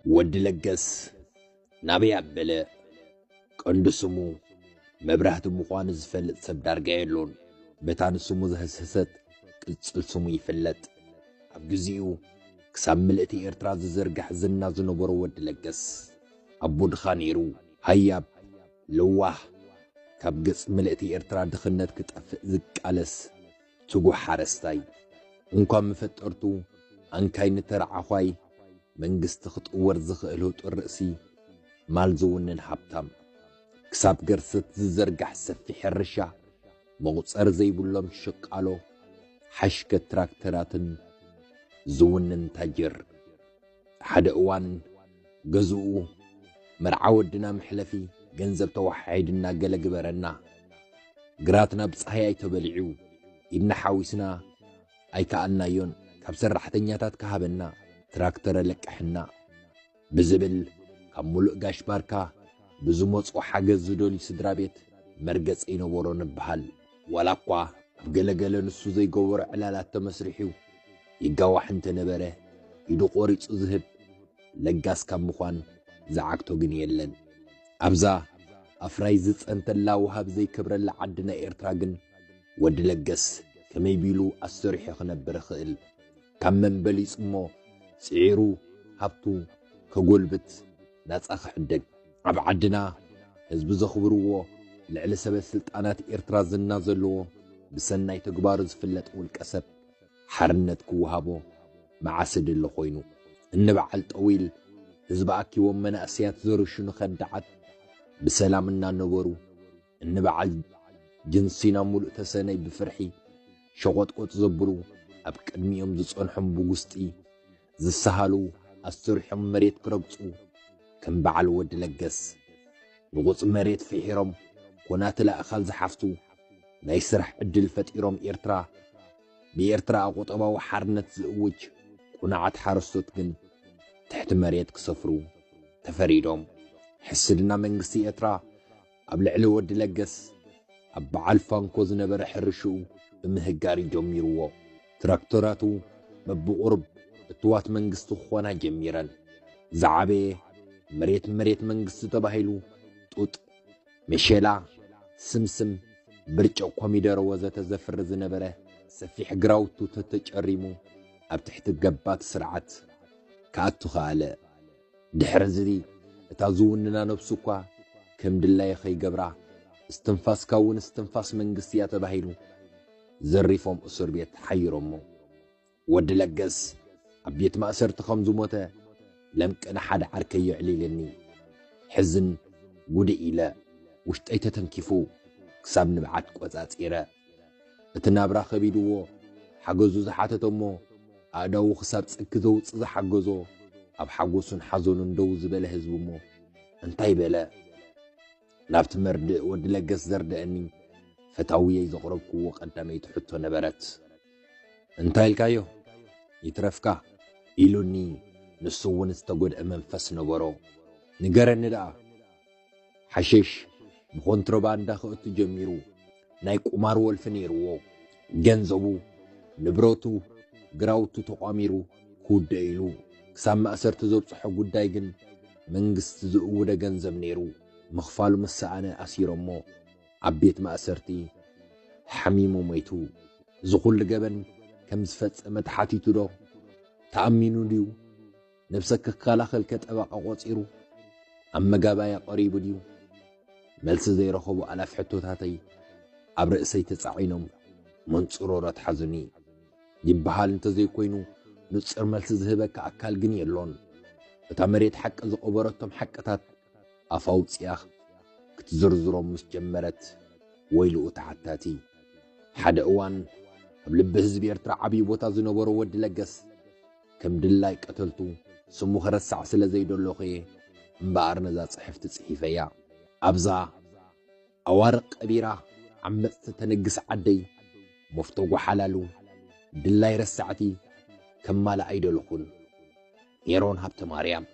ወድ ለገስ ናብያ በለ ቀንድ ስሙ መብራህት ምዃን ዝፈልጥ ሰብ ዳርጋ የሎን በታን ስሙ ዘህሰሰት ቅጽል ስሙ ይፍለጥ ኣብ ግዚኡ ክሳብ ምልእቲ ኤርትራ ዝዘርጋሕ ዝና ዝነበሮ ወድ ለገስ ኣቦ ድኻ ነይሩ ሃያብ ልዋህ ካብ ገጽ ምልእቲ ኤርትራ ድኽነት ክጠፍእ ዝቃለስ ትጉሕ ሓረስታይ እንኳን መፈጠርቱ አንካይ ንተረዓኻይ መንግስት خطور ዝኽእል ህጡር ርእሲ ማል ዝውንን ሃብታም ክሳብ ገርሰት ዝዘርጋሕ ሰፊሕ ሕርሻ መቑፀር ዘይብሎም ሽቃሎ ሓሽከ ትራክተራትን ዝውንን ታጅር ሓደ እዋን ገዝኡ መርዓ ወድና ምሕለፊ ገንዘብ ተዋሓይድና ገለ ግበረና ግራትና ብፀሓይ ኣይተበሊዑ ኢድና ሓዊስና ኣይከኣልናዮን ካብ ሰራሕተኛታት ካሃበና ትራክተር ለቀሕና ብዝብል ካብ ሙሉእ ጋሽ ባርካ ብዝመጽኡ ሓገዝ ዝደልዩ ስድራ ቤት መርገጽ ይነበሮ ንበሃል ወላኳ ኣብ ገለገለ ንሱ ዘይገበሮ ዕላላት ተመስሪሑ ይጋዋሕ እንተነበረ ኢዱ ቆሪጹ ዝህብ ለጋስ ካብ ምዃን ዝዓግቶ ግን የለን ኣብዛ ኣፍራይ ዝጸንተላ ውሃብ ዘይክብረላ ዓድና ኤርትራ ግን ወዲ ለገስ ከመይ ቢሉ ኣሰሪሑ ክነብር ኽእል ካብ መንበል ይጽሞ ጽዒሩ ሃብቱ ከጎልብት ናጻ ክሕደግ ኣብ ዓድና ህዝቢ ዘኽብርዎ ልዕሊ ሰበት ስልጣናት ኤርትራ ዝና ዘለዎ ብሰናይ ተግባሩ ዝፍለጥ ውልቀ ሰብ ሓርነት ክወሃቦ መዓስድ ኣሎ ኮይኑ እንበዓል ጠዊል ህዝቢ ኣኪቦም መናእስያት ዘርሽኑ ኸዳዓት ብሰላም እናነበሩ እንበዓል ጅንሲና ሙሉእ ተሰነይ ብፍርሒ ሸቆጥቆጥ ዘብሉ ኣብ ቅድሚኦም ዝጸንሖም ብጉስጢ ዝሰሃሉ ኣስተርሖም መሬት ክረግጹ ከም በዓል ወድ ለገስ ንቑጽ መሬት ፍሒሮም ኮናት ለኣኻል ዝሓፍቱ ናይ ስራሕ ዕድል ፈጢሮም ኤርትራ ብኤርትራ ቁጠባዊ ሓርነት ዝእውጅ ቁናዓት ሓረስቶት ግን ትሕቲ መሬት ክሰፍሩ ተፈሪዶም ሕስድና መንግስቲ ኤርትራ ኣብ ልዕሊ ወድ ለገስ ኣብ በዓል ፋንኮ ዝነበረ ሕርሽኡ ብምህጋር ጀሚርዎ ትራክተራቱ በብቁርብ እትዋት መንግስቲ ኾና ጀሚረን ዝዓበየ መሬት መንግስቲ ተባሂሉ ጡጥ መሸላ ስምስም ብርጭቅ ኮሚደረ ወዘተ ዘፍር ዝነበረ ሰፊሕ ግራውቱ ተተጨሪሙ ኣብ ትሕቲ ገባት ስርዓት ካኣቱ ኸኣለ ድሕሪ ዝዲ እታ ዝውንና ነብሱ እኳ ከም ድላይ ኸይገብራ እስትንፋስካ እውን እስትንፋስ መንግስቲ እያ ተባሂሉ ዘሪፎም እስር ቤት ሓይሮሞ ወዲ ለገስ ኣብ ቤት ማእሰርቲ ከም ዝሞተ ለምቅና ሓደ ዓርከ ይዕሊልኒ ሕዝን ጉድእ ኢለ ውሽጠይ ተተንኪፉ ክሳብ ንብዓት ቆጻጺረ እቲ ናብራ ኸቢድዎ ሓገዙ ዝሓተቶሞ ኣእዳዉ ክሳብ ጽኪ ዘውፅእ ዝሓገዞ ኣብ ሓጎሱን ሓዘኑን ደው ዝበለ ህዝቢ እሞ እንታይ በለ ናብቲ መርድእ ወዲ ለገስ ዘርድአኒ ፈታውየይ ዘቕረብክዎ ቀዳመይ ትሕቶ ነበረት እንታይ ኢልካዮ ይትረፍካ ኢሉኒ ንሱ እውን ዝተጐድአ መንፈስ ነበሮ ንገረኒ ደኣ ሓሸሽ ብኮንትሮባንዳ ክእቱ ጀሚሩ ናይ ቁማር ወልፊ ነይርዎ ገንዘቡ ንብረቱ ግራውቱ ተቋሚሩ ክውድእ ኢሉ ክሳብ ማእሰርቲ ዘብፅሖ ጉዳይ ግን መንግስቲ ዝእውደ ገንዘብ ነይሩ ምኽፋሉ መሳኣነ ኣሲሮሞ ኣብ ቤት ማእሰርቲ ሓሚሙ ሞይቱ ዝኹሉ ገበን ከም ዝፈጸመ ተሓቲቱ ዶ ተኣሚኑ ድዩ ነብሰ ክከላኸል ከጠበቃ ቆፂሩ ኣብ መጋባያ ቀሪቡ ድዩ መልሲ ዘይረኸቡ ኣላፍ ሕቶታተይ ኣብ ርእሰይ ተጻዒኖም መንጽሮራት ሓዙኒ ይበሃል እንተዘይኮይኑ ንጽር መልሲ ዝህበካ ኣካል ግን የሎን እታ መሬት ሓቂ ዝቐበረቶም ሓቅታት ኣፋውፅያ ክትዝርዝሮም ምስ ጀመረት ወይልኡ ተሓታቲ ሓደ እዋን ኣብ ልቢ ህዝቢ ኤርትራ ዓብዪ ቦታ ዝነበሮ ወዲ ለገስ ከም ድላይ ቀተልቱ ስሙ ኸረሳዕ ስለ ዘይደለኸ እምበኣር ነዛ ጽሕፍቲ ጽሒፈያ ኣብዛ ኣዋርቕ ቀቢራ ዓመፅቲ ተነግስ ዓደይ መፍተጉ ሓላሉ ድላይ ረሳዕቲ ከማላ ኣይደልኹን ኔሮን ሃብተ ማርያም